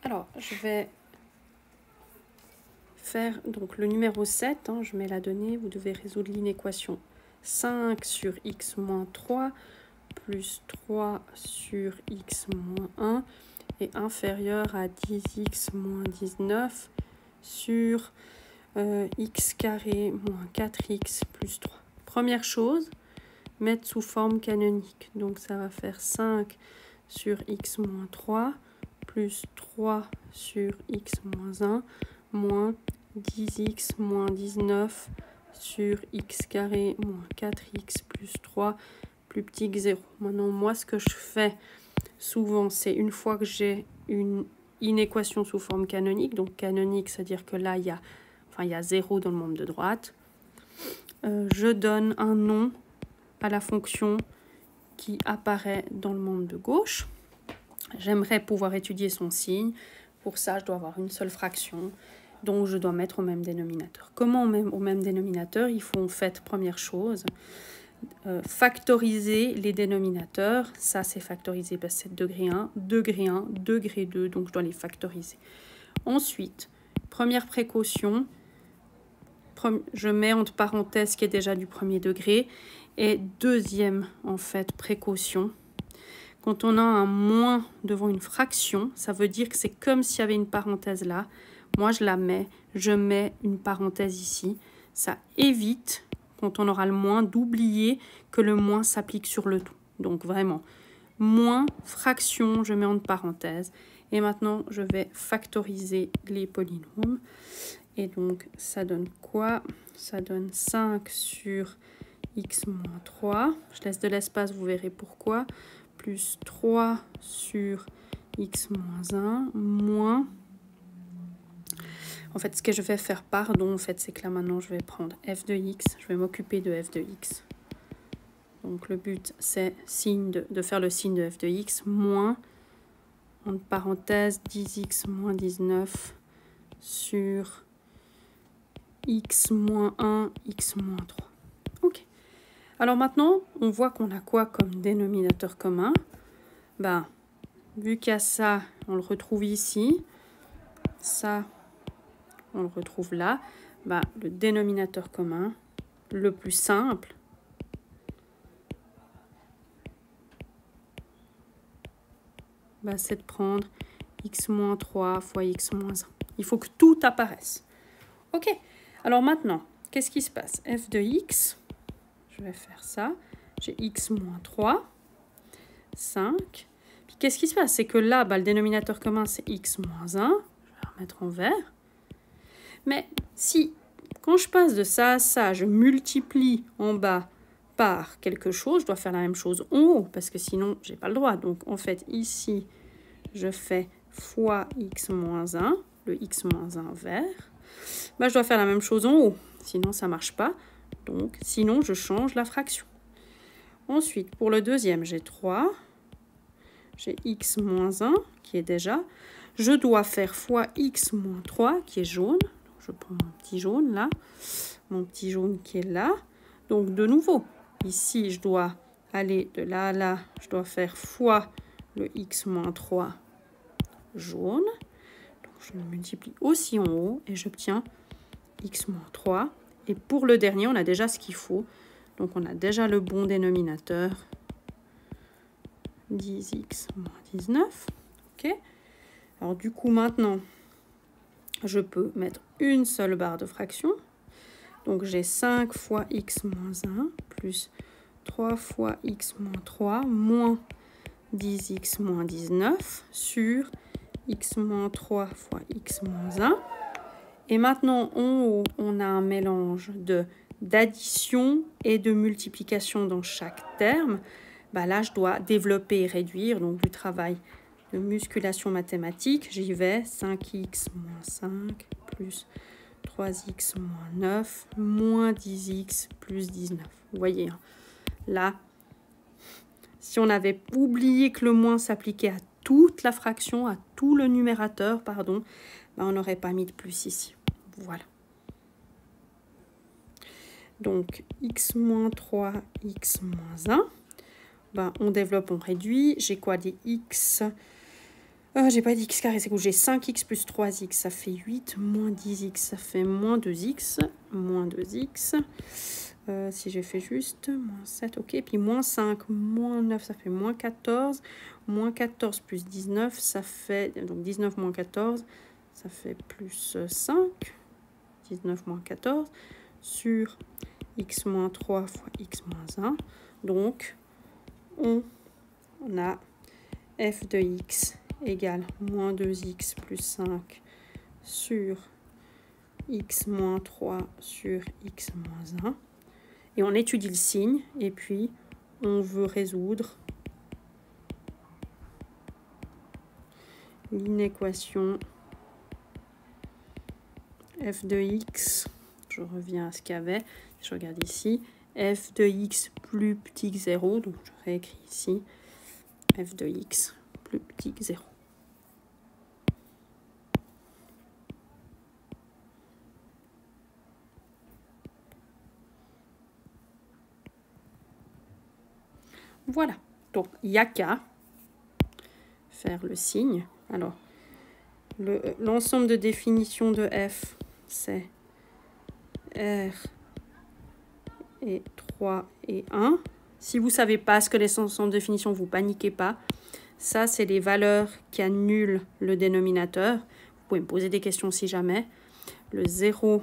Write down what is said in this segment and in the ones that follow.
Alors, je vais faire donc le numéro 7, hein, je mets la donnée, vous devez résoudre l'inéquation 5 sur x moins 3 plus 3 sur x moins 1 est inférieur à 10x moins 19 sur x carré moins 4x plus 3. Première chose, mettre sous forme canonique. Donc ça va faire 5 sur x moins 3 plus 3 sur x moins 1 moins 10x moins 19 sur x carré moins 4x plus 3 plus petit que 0. Maintenant, moi, ce que je fais souvent, c'est une fois que j'ai une inéquation sous forme canonique, donc canonique, c'est-à-dire que là, il y a 0 dans le membre de droite, je donne un nom à la fonction qui apparaît dans le membre de gauche. J'aimerais pouvoir étudier son signe. Pour ça, je dois avoir une seule fraction, donc je dois mettre au même dénominateur. Comment on met au même dénominateur? Il faut en fait, première chose, factoriser les dénominateurs. Ça, c'est factorisé parce que c'est degré 1, degré 1, degré 2, donc je dois les factoriser. Ensuite, première précaution, je mets entre parenthèses ce qui est déjà du premier degré. Et deuxième, en fait, précaution, quand on a un moins devant une fraction, ça veut dire que c'est comme s'il y avait une parenthèse là. Moi, je mets une parenthèse ici. Ça évite, quand on aura le moins, d'oublier que le moins s'applique sur le tout. Donc vraiment, moins, fraction, je mets entre parenthèses. Et maintenant, je vais factoriser les polynômes. Et donc, ça donne quoi? Ça donne 5 sur x moins 3. Je laisse de l'espace, vous verrez pourquoi. Plus 3 sur x moins 1, moins... En fait, ce que je vais faire, en fait, c'est que là, maintenant, je vais prendre f de x. Je vais m'occuper de f de x. Donc, le but, c'est de faire le signe de f de x, moins, entre parenthèses, 10x moins 19 sur x moins 1, x moins 3. OK. Alors maintenant, on voit qu'on a quoi comme dénominateur commun? Ben, vu qu'il y a ça, on le retrouve ici. Ça, on le retrouve là. Ben, le dénominateur commun, le plus simple, ben, c'est de prendre x moins 3 fois x moins 1. Il faut que tout apparaisse. OK. Alors maintenant, qu'est-ce qui se passe? F de x, je vais faire ça. J'ai x moins 3, 5. Puis qu'est-ce qui se passe? C'est que là, le dénominateur commun, c'est x moins 1. Je vais remettre en vert. Mais si, quand je passe de ça à ça, je multiplie en bas par quelque chose, je dois faire la même chose en haut, parce que sinon, je n'ai pas le droit. Donc, en fait, ici, je fais fois x moins 1, le x moins 1 vert. Je dois faire la même chose en haut, sinon ça ne marche pas. Donc, sinon, je change la fraction. Ensuite, pour le deuxième, j'ai 3. J'ai x moins 1, qui est déjà. Je dois faire fois x moins 3, qui est jaune. Donc, je prends mon petit jaune là. Mon petit jaune qui est là. Donc, de nouveau, ici, je dois aller de là à là. Je dois faire fois le x moins 3 jaune. Donc, je le multiplie aussi en haut et j'obtiens x moins 3. Et pour le dernier, on a déjà ce qu'il faut. Donc, on a déjà le bon dénominateur. 10x moins 19. OK. Alors, du coup, maintenant, je peux mettre une seule barre de fraction. Donc, j'ai 5 fois x moins 1 plus 3 fois x moins 3 moins 10x moins 19 sur x moins 3 fois x moins 1. Et maintenant, en haut, on a un mélange d'addition et de multiplication dans chaque terme. Là, je dois développer et réduire, donc du travail de musculation mathématique. J'y vais, 5x moins 5 plus 3x moins 9 moins 10x plus 19. Vous voyez, là, si on avait oublié que le moins s'appliquait à toute la fraction, à tout le numérateur, pardon, on n'aurait pas mis de plus ici. Voilà. Donc, x moins 3, x moins 1. On développe, on réduit. J'ai quoi des x? J'ai pas d'x carré, c'est que j'ai 5x plus 3x, ça fait 8, moins 10x, ça fait moins 2x, moins 2x. Si j'ai fait juste, moins 7, ok. Puis moins 5, moins 9, ça fait moins 14. Moins 14 plus 19, ça fait... Donc 19 moins 14, ça fait plus 5. 19 moins 14 sur x moins 3 fois x moins 1. Donc, on a f de x égale moins 2x plus 5 sur x moins 3 sur x moins 1. Et on étudie le signe, et puis on veut résoudre l'inéquation f de x. Je reviens à ce qu'il y avait, je regarde ici, f de x plus petit que 0, donc je réécris ici, f de x plus petit que 0. Voilà, donc il n'y a qu'à faire le signe. Alors, l'ensemble de définition de f, c'est R et 3 et 1. Si vous ne savez pas ce que les ensembles de définition, vous paniquez pas. Ça, c'est les valeurs qui annulent le dénominateur. Vous pouvez me poser des questions si jamais. Le 0,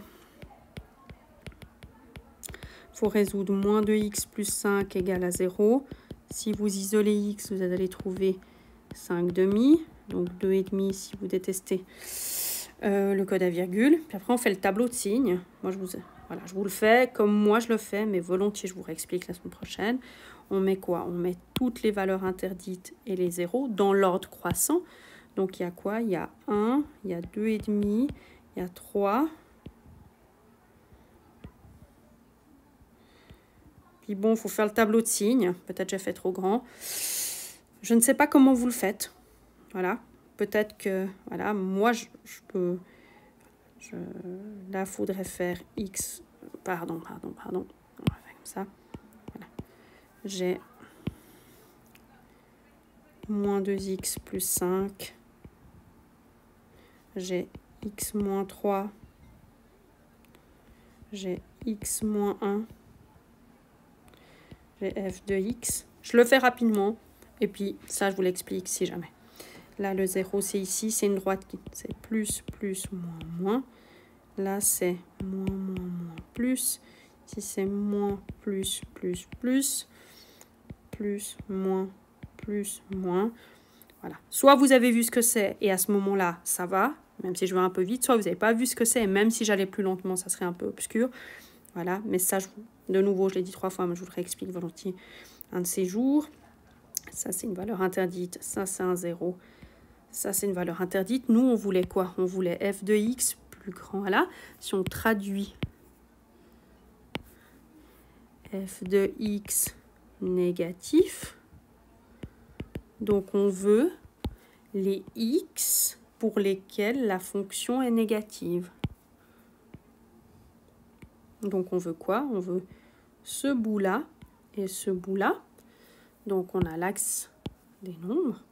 il faut résoudre moins 2x plus 5 égale à 0. Si vous isolez x, vous allez trouver 5 demi. Donc 2,5 si vous détestez le code à virgule. Puis après, on fait le tableau de signes. Moi, je vous le fais comme moi je le fais, mais volontiers, je vous réexplique la semaine prochaine. On met quoi? On met toutes les valeurs interdites et les zéros dans l'ordre croissant. Donc, il y a quoi? Il y a 1, il y a 2,5, il y a 3. Puis bon, il faut faire le tableau de signes. Peut-être j'ai fait trop grand. Je ne sais pas comment vous le faites. Voilà. Peut-être que, voilà, moi, je peux... là, il faudrait faire x... Pardon. On va faire comme ça. Voilà. J'ai moins 2x plus 5. J'ai x moins 3. J'ai x moins 1. J'ai f de x. Je le fais rapidement. Et puis, ça, je vous l'explique si jamais. Là, le 0, c'est ici. C'est une droite qui... C'est plus, moins, moins. Là, c'est moins, plus. Ici, c'est moins, plus, moins, moins. Voilà. Soit vous avez vu ce que c'est et à ce moment-là, ça va, même si je vais un peu vite. Soit vous n'avez pas vu ce que c'est et même si j'allais plus lentement, ça serait un peu obscur. Voilà. Mais ça, de nouveau, je l'ai dit 3 fois, mais je vous le réexplique volontiers un de ces jours. Ça, c'est une valeur interdite. Ça, c'est un 0. Ça, c'est une valeur interdite. Nous, on voulait quoi? On voulait f de x plus grand. Voilà. Si on traduit f de x négatif, donc on veut les x pour lesquels la fonction est négative. Donc on veut quoi? On veut ce bout-là et ce bout-là. Donc on a l'axe des nombres.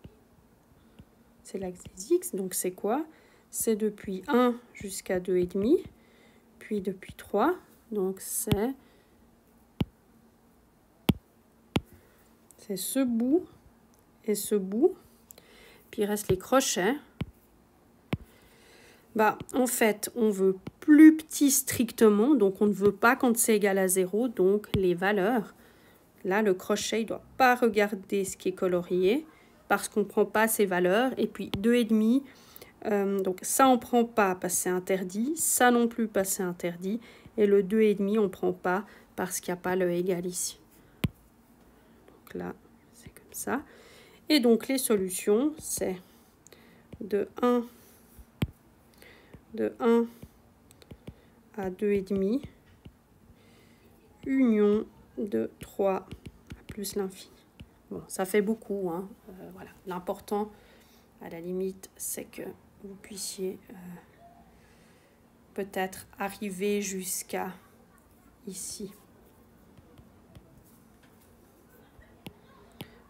C'est l'axe des x. Donc c'est quoi? C'est depuis 1 jusqu'à 2,5, puis depuis 3. Donc c'est ce bout et ce bout. Puis il reste les crochets. Bah, en fait, on veut plus petit strictement, donc on ne veut pas quand c'est égal à 0, donc les valeurs. Là, le crochet, il ne doit pas regarder ce qui est colorié parce qu'on ne prend pas ces valeurs. Et puis 2,5, donc ça, on ne prend pas parce que c'est interdit. Ça non plus parce que c'est interdit. Et le 2,5, on ne prend pas parce qu'il n'y a pas le égal ici. Donc là, c'est comme ça. Et donc, les solutions, c'est de 1 à 2,5, union de 3 à plus l'infini. Bon, ça fait beaucoup, hein. Voilà. L'important, à la limite, c'est que vous puissiez peut-être arriver jusqu'à ici.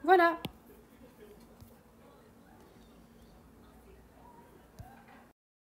Voilà.